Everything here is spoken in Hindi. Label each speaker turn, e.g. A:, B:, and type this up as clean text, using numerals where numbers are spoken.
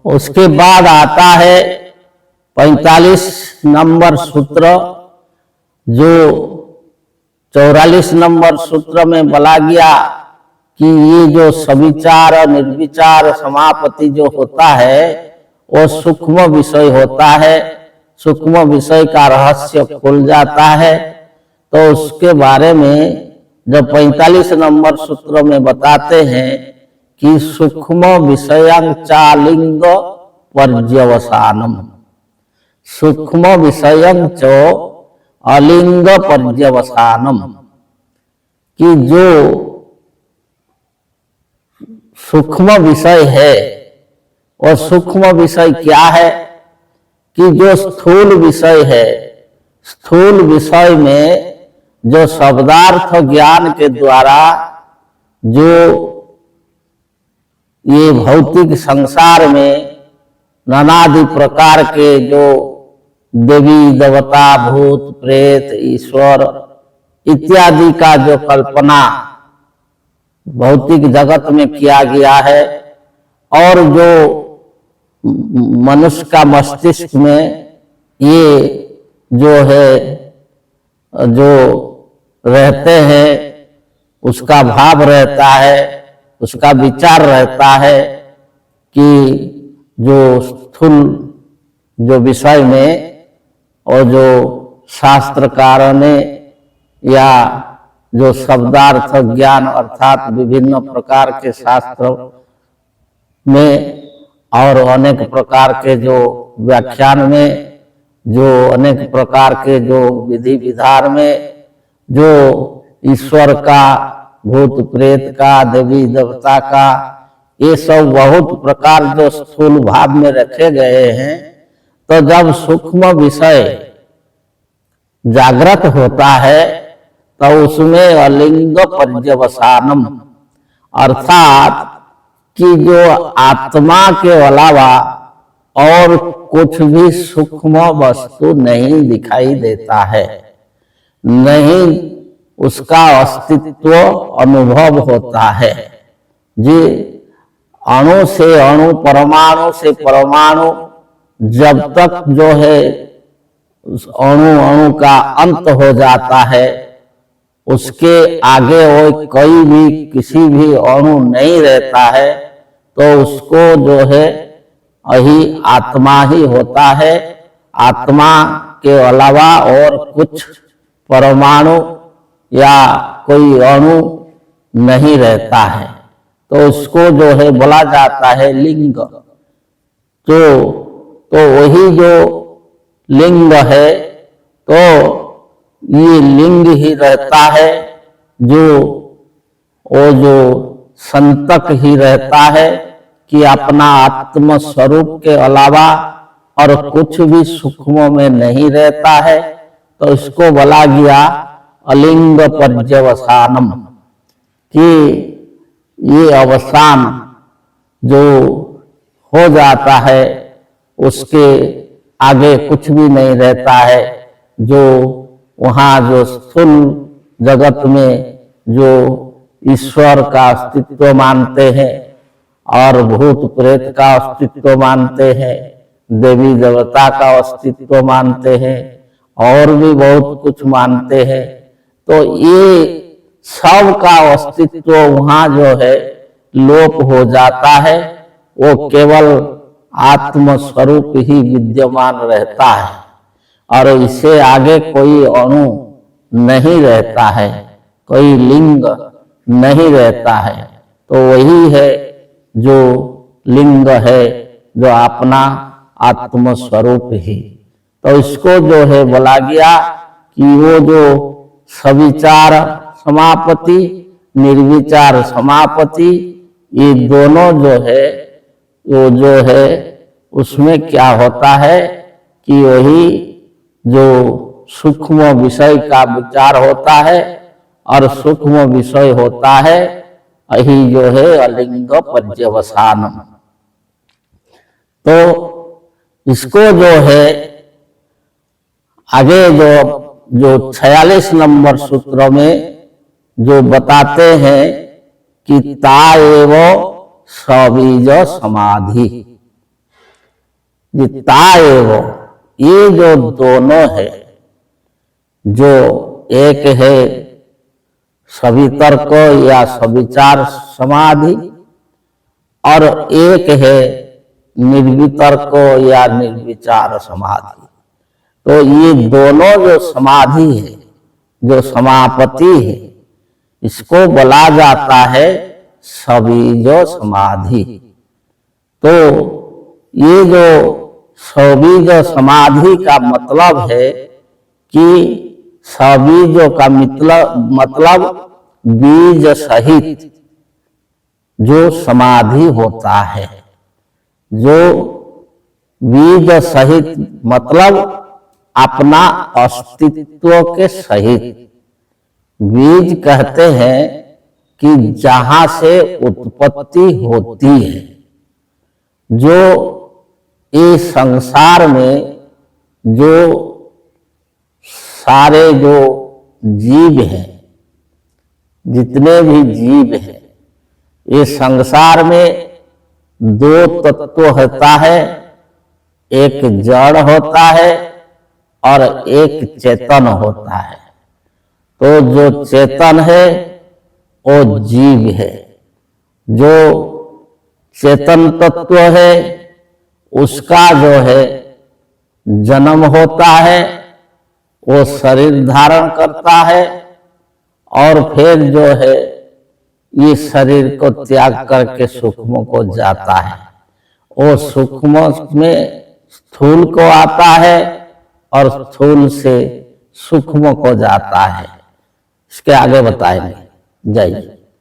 A: उसके बाद आता है 45 नंबर सूत्र, जो 44 नंबर सूत्र में बोला गया कि ये जो सविचार और निर्विचार समापति जो होता है वो सूक्ष्म विषय होता है, सूक्ष्म विषय का रहस्य खुल जाता है। तो उसके बारे में जब 45 नंबर सूत्र में बताते हैं कि सूक्ष्म विषयं चालिंग पर्यवसानम, सूक्ष्म विषयं च अलिंग पर्यवसानम, कि जो सूक्ष्म विषय है और सूक्ष्म विषय क्या है कि जो स्थूल विषय है, स्थूल विषय में जो शब्दार्थ ज्ञान के द्वारा जो ये भौतिक संसार में नानादि प्रकार के जो देवी देवता भूत प्रेत ईश्वर इत्यादि का जो कल्पना भौतिक जगत में किया गया है, और जो मनुष्य का मस्तिष्क में ये जो है जो रहते हैं उसका भाव रहता है, उसका विचार रहता है कि जो स्थूल जो विषय में और जो शास्त्रकारों ने या जो शब्दार्थ ज्ञान अर्थात विभिन्न प्रकार के शास्त्र में और अनेक प्रकार के जो व्याख्यान में, जो अनेक प्रकार के जो विधि विधान में जो ईश्वर का भूत प्रेत का देवी देवता का ये सब बहुत प्रकार जो स्थूल भाव में रखे गए हैं, तो जब सूक्ष्म विषय जागृत होता है तो उसमें अलिंग पर्यवसानम अर्थात कि जो आत्मा के अलावा और कुछ भी सूक्ष्म वस्तु नहीं दिखाई देता है, नहीं उसका अस्तित्व अनुभव होता है। जी अणु से अणु परमाणु से परमाणु जब तक जो है अणु अणु का अंत हो जाता है, उसके आगे वो कोई भी किसी भी अणु नहीं रहता है, तो उसको जो है यही आत्मा ही होता है। आत्मा के अलावा और कुछ परमाणु या कोई अणु नहीं रहता है, तो उसको जो है बोला जाता है लिंग। तो वही जो लिंग है, तो ये लिंग ही रहता है, जो वो जो संतक ही रहता है कि अपना आत्म स्वरूप के अलावा और कुछ भी सूक्ष्म में नहीं रहता है, तो इसको बोला गया अलिंग पर्यवसानम, कि ये अवसान जो हो जाता है उसके आगे कुछ भी नहीं रहता है। जो वहाँ जो स्थूल जगत में जो ईश्वर का अस्तित्व मानते हैं और भूत प्रेत का अस्तित्व मानते हैं, देवी देवता का अस्तित्व मानते हैं और भी बहुत कुछ मानते हैं, तो ये सब का अस्तित्व वहाँ जो है लोप हो जाता है। वो केवल आत्म स्वरूप ही विद्यमान रहता है और इससे आगे कोई अणु नहीं रहता है, कोई लिंग नहीं रहता है। तो वही है जो लिंग है, जो अपना आत्म स्वरूप ही। तो इसको जो है बोला गया कि वो जो सविचार समापति, निर्विचार समापति, ये दोनों जो है वो जो है उसमें क्या होता है कि वही जो सूक्ष्म विषय का विचार होता है और सूक्ष्म विषय होता है यही जो है अलिंग पर्यवसान। तो इसको जो है आगे जो 46 नंबर सूत्र में जो बताते हैं कि ताएव सबीज समाधि, ताएव ये जो दोनों है, जो एक है सवितर्क या सविचार समाधि और एक है निर्वितर्क या निर्विचार समाधि। तो ये दोनों जो समाधि है, जो समापति है, इसको बोला जाता है सबीज समाधि। तो ये जो सबीज समाधि का मतलब है कि सबीज का मतलब बीज सहित जो समाधि होता है, जो बीज सहित मतलब अपना अस्तित्व के सहित। बीज कहते हैं कि जहां से उत्पत्ति होती है, जो इस संसार में जो सारे जो जीव हैं, जितने भी जीव हैं, इस संसार में दो तत्व होता है, एक जड़ होता है और एक चेतन होता है। तो जो चेतन है वो जीव है, जो चेतन तत्व है उसका जो है जन्म होता है, वो शरीर धारण करता है और फिर जो है ये शरीर को त्याग करके सूक्ष्म को जाता है। वो सूक्ष्म में स्थूल को आता है और स्थूल से सूक्ष्म को जाता है। इसके आगे बताएंगे। जय।